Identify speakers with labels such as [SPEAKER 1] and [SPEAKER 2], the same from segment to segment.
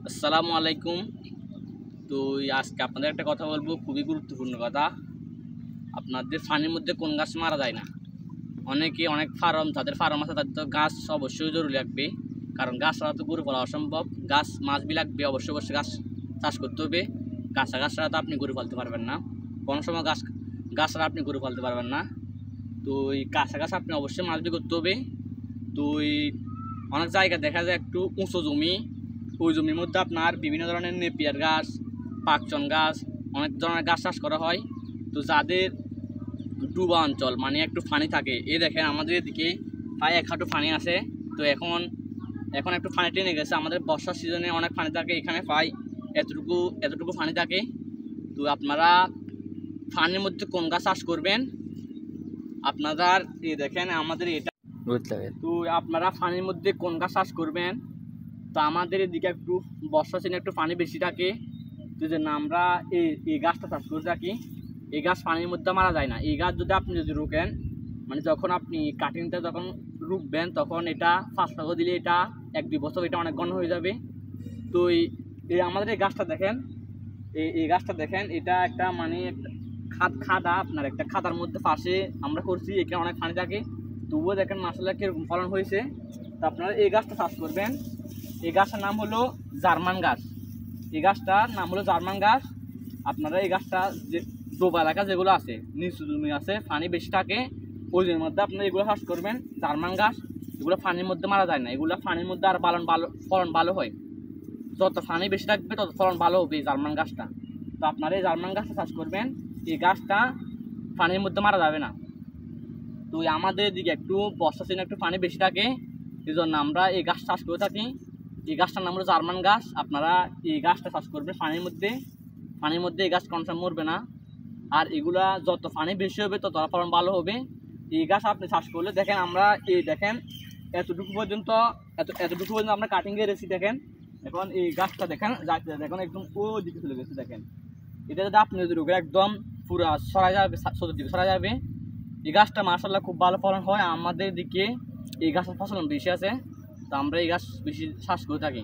[SPEAKER 1] আসসালামু আলাইকুম। তো আজকে আপনাদের একটা কথা বলবো, খুবই গুরুত্বপূর্ণ কথা। আপনাদের ফানির মধ্যে কোন গাছ মারা যায় না। অনেক ফার্ম, যাদের ফার্ম আছে তাদের তো গাছ অবশ্যই জরুরি লাগবে, কারণ গাছ ছাড়া তো গরু পালা অসম্ভব। গাছ মাছ বি লাগবে, অবশ্যই গাছ চাষ করতে হবে। গাছ ছাড়া তো আপনি গরু পালতে পারবেন না, কোনো সময় গাছ ছাড়া আপনি গরু পালতে পারবেন না। তো এই গাছ আপনি অবশ্যই মাছ বি করতে হবে। তো অনেক জায়গা দেখা যায় একটু উঁচু জমি, ওই জমির মধ্যে আপনার বিভিন্ন ধরনের নেপিয়ার গাছ, পাকচন গাছ, অনেক ধরনের গাছ চাষ করা হয়। তো যাদের ডুবা অঞ্চল মানে একটু পানি থাকে, এই দেখেন আমাদের এদিকে প্রায় 1 হাঁটু পানি আছে। তো এখন একটু পানি টেনে গেছে, আমাদের বর্ষার সিজনে অনেক পানি থাকে, এখানে প্রায় এতটুকু পানি থাকে। তো আপনারা পানির মধ্যে কোন গাছ চাষ করবেন, আপনাদের এই দেখেন আমাদের এটা। তো আপনারা পানির মধ্যে কোন গাছ চাষ করবেন, তো আমাদের এদিকে একটু বর্ষা সিজনে একটু পানি বেশি থাকে, তো জন্য আমরা এই গাছটা চাষ করে থাকি। এই গাছ পানির মধ্যে মারা যায় না। এই গাছ যদি রুকেন, মানে যখন আপনি কাটিংটা যখন রুকবেন তখন এটা ফার্স্ট দিলে এটা 1-2 বছর এটা অনেক ঘন হয়ে যাবে। তো এই আমাদের এই গাছটা দেখেন, এই গাছটা দেখেন, এটা একটা মানে খাদা, আপনার একটা খাদার মধ্যে পাশে আমরা করছি, এখানে অনেক পানি থাকে, তবুও দেখেন মাসাল্লাহ কিরকম ফলন হয়েছে। তো আপনারা এই গাছটা চাষ করবেন। এই গাছটার নাম হলো জার্মান গাছ। এই গাছটার নাম হলো জার্মান গাছ। আপনারা এই গাছটা যে ডোবা এলাকা যেগুলো আছে, নিচু জমি আছে, পানি বেশি থাকে, ওই জমির মধ্যে আপনারা এগুলো চাষ করবেন। জার্মান গাছ এগুলো পানির মধ্যে মারা যায় না, এগুলো পানির মধ্যে আর ফলন ভালো হয়। যত পানি বেশি থাকবে তত ফলন ভালো হবে এই জার্মান গাছটা। তো আপনারা এই জার্মান গাছটা চাষ করবেন। এই গাছটা পানির মধ্যে মারা যাবে না। তো আমাদের দিকে একটু বর্ষা সিজনে একটু পানি বেশি থাকে, এই জন্য আমরা এই গাছ চাষ করে থাকি। এই গাছটার নাম হলো জার্মান গাছ। আপনারা এই গাছটা চাষ করবেন পানির মধ্যে এই গাছ কনফার্ম মরবে না। আর এগুলা যত পানি বেশি হবে তত ফলন ভালো হবে। এই গাছ আপনি চাষ করলে দেখেন, আমরা এই দেখেন এতটুকু পর্যন্ত আমরা কাটিং গেছি দেখেন। এখন এই গাছটা দেখেন দেখুন একদম ও দিকে চলে গেছে দেখেন। এটা যদি আপনি যদি রোগে একদম পুরো সরা যাবে, দিকে সরা যাবে। এই গাছটা মাশাআল্লাহ খুব ভালো ফলন হয়। আমাদের দিকে এই গাছের ফলন বেশি আছে, তো আমরা এই গাছ বেশি চাষ করে থাকি।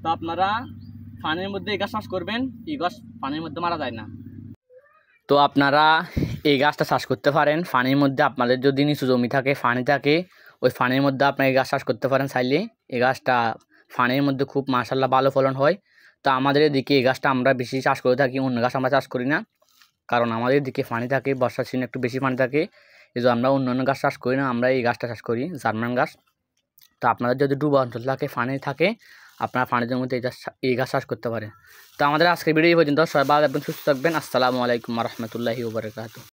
[SPEAKER 1] তো আপনারা পানির মধ্যে এই গাছ চাষ করবেন, এই গাছ পানির মধ্যে মারা যায় না। তো আপনারা এই গাছটা চাষ করতে পারেন পানির মধ্যে। আপনাদের যদি নিচু জমি থাকে, পানি থাকে, ওই পানির মধ্যে আপনার এই গাছ চাষ করতে পারেন চাইলে। এই গাছটা পানির মধ্যে খুব মাশাআল্লাহ ভালো ফলন হয়। তো আমাদের এদিকে এই গাছটা আমরা বেশি চাষ করে থাকি, অন্য গাছ আমরা চাষ করি না, কারণ আমাদের দিকে পানি থাকে, বর্ষার সিজনে একটু বেশি পানি থাকে, এই জন্য আমরা অন্য গাছ চাষ করি না, আমরা এই গাছটা চাষ করি, জার্মান গাছ। তো আপনাদের যদি ডুবা অঞ্চল থাকে, পানি থাকে, আপনারা পানির জমিতে এই গাছ চাষ করতে পারেন। তো আমাদের আজকের ভিডিও এই পর্যন্ত। সবাই ভালো থাকবেন, সুস্থ থাকবেন। আসসালামু আলাইকুম ওয়া রাহমাতুল্লাহি ওয়া বারাকাতুহু।